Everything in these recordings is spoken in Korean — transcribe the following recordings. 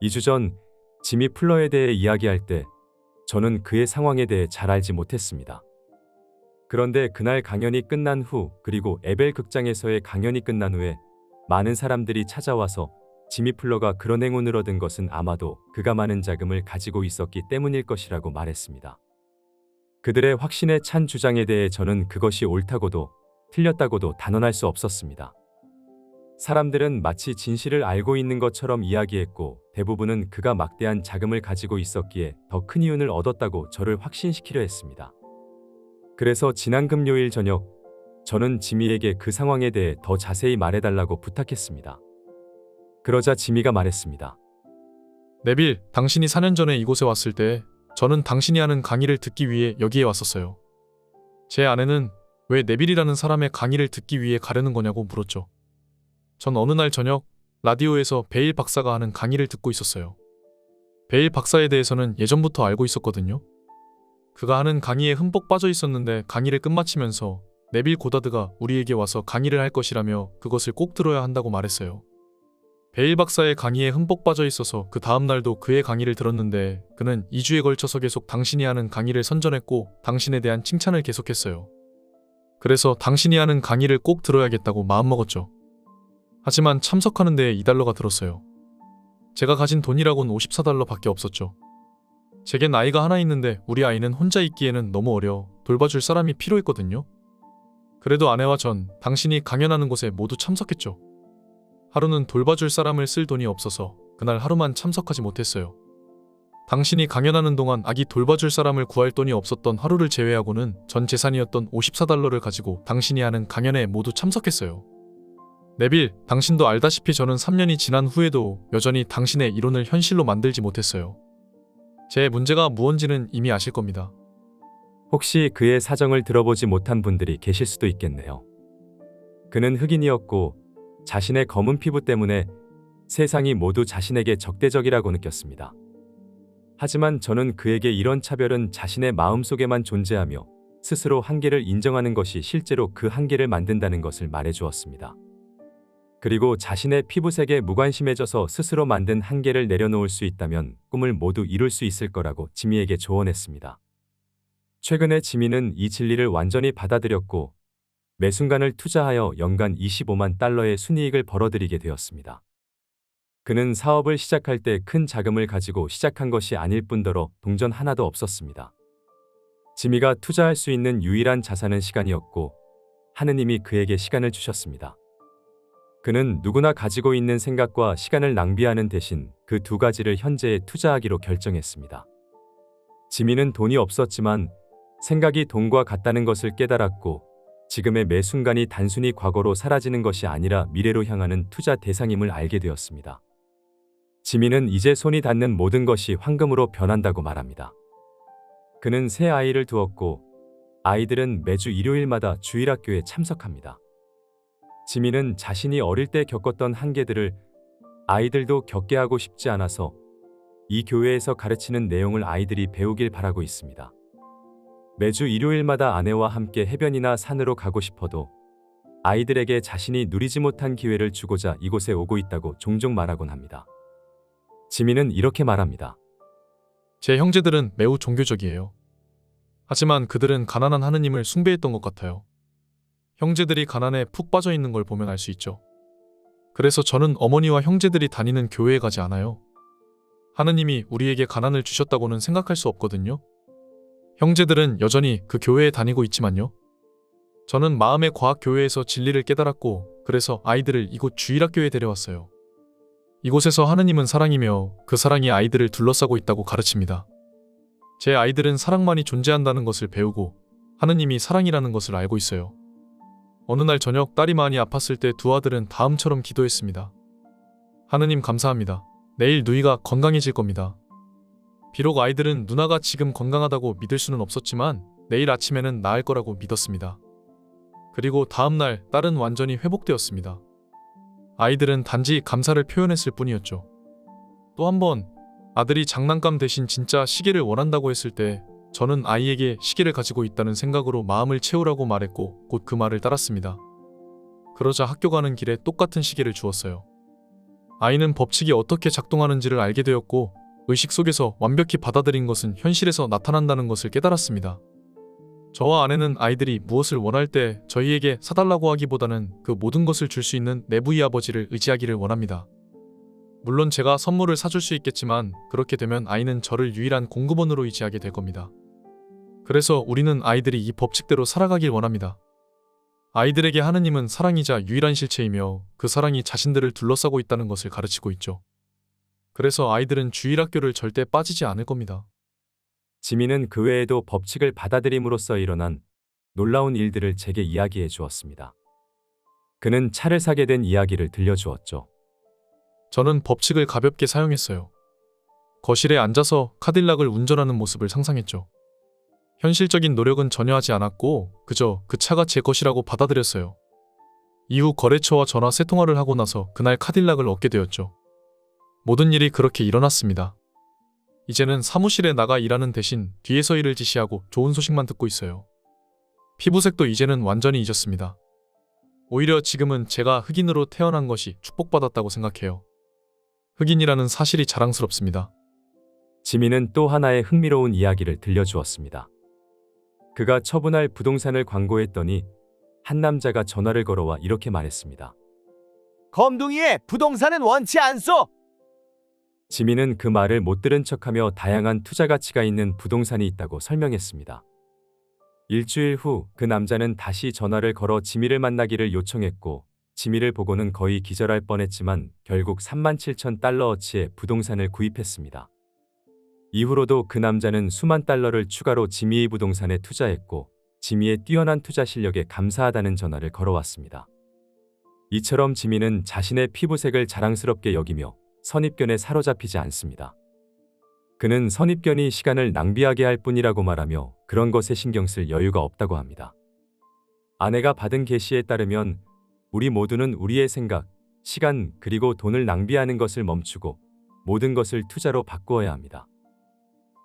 2주 전 지미 플러에 대해 이야기할 때 저는 그의 상황에 대해 잘 알지 못했습니다. 그런데 그날 강연이 끝난 후 그리고 에벨 극장에서의 강연이 끝난 후에 많은 사람들이 찾아와서 지미 플러가 그런 행운을 얻은 것은 아마도 그가 많은 자금을 가지고 있었기 때문일 것이라고 말했습니다. 그들의 확신에 찬 주장에 대해 저는 그것이 옳다고도 틀렸다고도 단언할 수 없었습니다. 사람들은 마치 진실을 알고 있는 것처럼 이야기했고 대부분은 그가 막대한 자금을 가지고 있었기에 더 큰 이윤을 얻었다고 저를 확신시키려 했습니다. 그래서 지난 금요일 저녁 저는 지미에게 그 상황에 대해 더 자세히 말해달라고 부탁했습니다. 그러자 지미가 말했습니다. 네빌, 당신이 4년 전에 이곳에 왔을 때 저는 당신이 하는 강의를 듣기 위해 여기에 왔었어요. 제 아내는 왜 네빌이라는 사람의 강의를 듣기 위해 가려는 거냐고 물었죠. 전 어느 날 저녁 라디오에서 베일 박사가 하는 강의를 듣고 있었어요. 베일 박사에 대해서는 예전부터 알고 있었거든요. 그가 하는 강의에 흠뻑 빠져 있었는데 강의를 끝마치면서 네빌 고다드가 우리에게 와서 강의를 할 것이라며 그것을 꼭 들어야 한다고 말했어요. 베일 박사의 강의에 흠뻑 빠져 있어서 그 다음 날도 그의 강의를 들었는데 그는 2주에 걸쳐서 계속 당신이 하는 강의를 선전했고 당신에 대한 칭찬을 계속했어요. 그래서 당신이 하는 강의를 꼭 들어야겠다고 마음먹었죠. 하지만 참석하는 데에 $2가 들었어요. 제가 가진 돈이라곤 $54 밖에 없었죠. 제겐 아이가 하나 있는데 우리 아이는 혼자 있기에는 너무 어려 돌봐줄 사람이 필요했거든요. 그래도 아내와 전 당신이 강연하는 곳에 모두 참석했죠. 하루는 돌봐줄 사람을 쓸 돈이 없어서 그날 하루만 참석하지 못했어요. 당신이 강연하는 동안 아기 돌봐줄 사람을 구할 돈이 없었던 하루를 제외하고는 전 재산이었던 $54를 가지고 당신이 하는 강연에 모두 참석했어요. 네빌, 당신도 알다시피 저는 3년이 지난 후에도 여전히 당신의 이론을 현실로 만들지 못했어요. 제 문제가 무언지는 이미 아실 겁니다. 혹시 그의 사정을 들어보지 못한 분들이 계실 수도 있겠네요. 그는 흑인이었고 자신의 검은 피부 때문에 세상이 모두 자신에게 적대적이라고 느꼈습니다. 하지만 저는 그에게 이런 차별은 자신의 마음속에만 존재하며 스스로 한계를 인정하는 것이 실제로 그 한계를 만든다는 것을 말해주었습니다. 그리고 자신의 피부색에 무관심해져서 스스로 만든 한계를 내려놓을 수 있다면 꿈을 모두 이룰 수 있을 거라고 지미에게 조언했습니다. 최근에 지미는 이 진리를 완전히 받아들였고 매 순간을 투자하여 연간 $25만 순이익을 벌어들이게 되었습니다. 그는 사업을 시작할 때 큰 자금을 가지고 시작한 것이 아닐 뿐더러 동전 하나도 없었습니다. 지미가 투자할 수 있는 유일한 자산은 시간이었고 하느님이 그에게 시간을 주셨습니다. 그는 누구나 가지고 있는 생각과 시간을 낭비하는 대신 그 두 가지를 현재에 투자하기로 결정했습니다. 지미는 돈이 없었지만 생각이 돈과 같다는 것을 깨달았고 지금의 매 순간이 단순히 과거로 사라지는 것이 아니라 미래로 향하는 투자 대상임을 알게 되었습니다. 지미는 이제 손이 닿는 모든 것이 황금으로 변한다고 말합니다. 그는 새 아이를 두었고 아이들은 매주 일요일마다 주일학교에 참석합니다. 지미는 자신이 어릴 때 겪었던 한계들을 아이들도 겪게 하고 싶지 않아서 이 교회에서 가르치는 내용을 아이들이 배우길 바라고 있습니다. 매주 일요일마다 아내와 함께 해변이나 산으로 가고 싶어도 아이들에게 자신이 누리지 못한 기회를 주고자 이곳에 오고 있다고 종종 말하곤 합니다. 지미는 이렇게 말합니다. 제 형제들은 매우 종교적이에요. 하지만 그들은 가난한 하느님을 숭배했던 것 같아요. 형제들이 가난에 푹 빠져 있는 걸 보면 알 수 있죠. 그래서 저는 어머니와 형제들이 다니는 교회에 가지 않아요. 하느님이 우리에게 가난을 주셨다고는 생각할 수 없거든요. 형제들은 여전히 그 교회에 다니고 있지만요. 저는 마음의 과학 교회에서 진리를 깨달았고 그래서 아이들을 이곳 주일학교에 데려왔어요. 이곳에서 하느님은 사랑이며 그 사랑이 아이들을 둘러싸고 있다고 가르칩니다. 제 아이들은 사랑만이 존재한다는 것을 배우고 하느님이 사랑이라는 것을 알고 있어요. 어느 날 저녁 딸이 많이 아팠을 때 두 아들은 다음처럼 기도했습니다. 하느님 감사합니다. 내일 누이가 건강해질 겁니다. 비록 아이들은 누나가 지금 건강하다고 믿을 수는 없었지만 내일 아침에는 나을 거라고 믿었습니다. 그리고 다음날 딸은 완전히 회복되었습니다. 아이들은 단지 감사를 표현했을 뿐이었죠. 또 한 번 아들이 장난감 대신 진짜 시계를 원한다고 했을 때 저는 아이에게 시계를 가지고 있다는 생각으로 마음을 채우라고 말했고 곧 그 말을 따랐습니다. 그러자 학교 가는 길에 똑같은 시계를 주었어요. 아이는 법칙이 어떻게 작동하는지를 알게 되었고 의식 속에서 완벽히 받아들인 것은 현실에서 나타난다는 것을 깨달았습니다. 저와 아내는 아이들이 무엇을 원할 때 저희에게 사달라고 하기보다는 그 모든 것을 줄 수 있는 내부의 아버지를 의지하기를 원합니다. 물론 제가 선물을 사줄 수 있겠지만 그렇게 되면 아이는 저를 유일한 공급원으로 의지하게 될 겁니다. 그래서 우리는 아이들이 이 법칙대로 살아가길 원합니다. 아이들에게 하느님은 사랑이자 유일한 실체이며 그 사랑이 자신들을 둘러싸고 있다는 것을 가르치고 있죠. 그래서 아이들은 주일학교를 절대 빠지지 않을 겁니다. 지민은 그 외에도 법칙을 받아들임으로써 일어난 놀라운 일들을 제게 이야기해 주었습니다. 그는 차를 사게 된 이야기를 들려주었죠. 저는 법칙을 가볍게 사용했어요. 거실에 앉아서 카딜락을 운전하는 모습을 상상했죠. 현실적인 노력은 전혀 하지 않았고 그저 그 차가 제 것이라고 받아들였어요. 이후 거래처와 전화 세 통화를 하고 나서 그날 카딜락을 얻게 되었죠. 모든 일이 그렇게 일어났습니다. 이제는 사무실에 나가 일하는 대신 뒤에서 일을 지시하고 좋은 소식만 듣고 있어요. 피부색도 이제는 완전히 잊었습니다. 오히려 지금은 제가 흑인으로 태어난 것이 축복받았다고 생각해요. 흑인이라는 사실이 자랑스럽습니다. 지민은 또 하나의 흥미로운 이야기를 들려주었습니다. 그가 처분할 부동산을 광고했더니 한 남자가 전화를 걸어와 이렇게 말했습니다. 검둥이의 부동산은 원치 않소. 지민은 그 말을 못 들은 척하며 다양한 투자 가치가 있는 부동산이 있다고 설명했습니다. 일주일 후 그 남자는 다시 전화를 걸어 지미를 만나기를 요청했고 지미를 보고는 거의 기절할 뻔했지만 결국 37,000달러어치의 부동산을 구입했습니다. 이후로도 그 남자는 수만 달러를 추가로 지미의 부동산에 투자했고 지미의 뛰어난 투자 실력에 감사하다는 전화를 걸어왔습니다. 이처럼 지미는 자신의 피부색을 자랑스럽게 여기며 선입견에 사로잡히지 않습니다. 그는 선입견이 시간을 낭비하게 할 뿐이라고 말하며 그런 것에 신경 쓸 여유가 없다고 합니다. 아내가 받은 계시에 따르면 우리 모두는 우리의 생각, 시간 그리고 돈을 낭비하는 것을 멈추고 모든 것을 투자로 바꾸어야 합니다.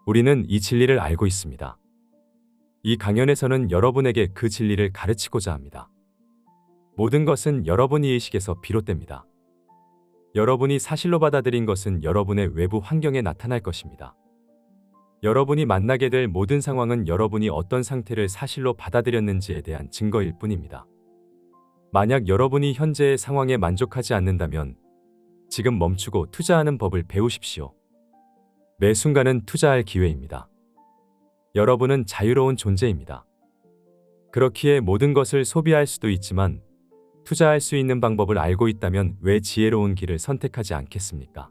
우리는 이 진리를 알고 있습니다. 이 강연에서는 여러분에게 그 진리를 가르치고자 합니다. 모든 것은 여러분의 의식에서 비롯됩니다. 여러분이 사실로 받아들인 것은 여러분의 외부 환경에 나타날 것입니다. 여러분이 만나게 될 모든 상황은 여러분이 어떤 상태를 사실로 받아들였는지에 대한 증거일 뿐입니다. 만약 여러분이 현재의 상황에 만족하지 않는다면 지금 멈추고 투자하는 법을 배우십시오. 매 순간은 투자할 기회입니다. 여러분은 자유로운 존재입니다. 그렇기에 모든 것을 소비할 수도 있지만 투자할 수 있는 방법을 알고 있다면 왜 지혜로운 길을 선택하지 않겠습니까?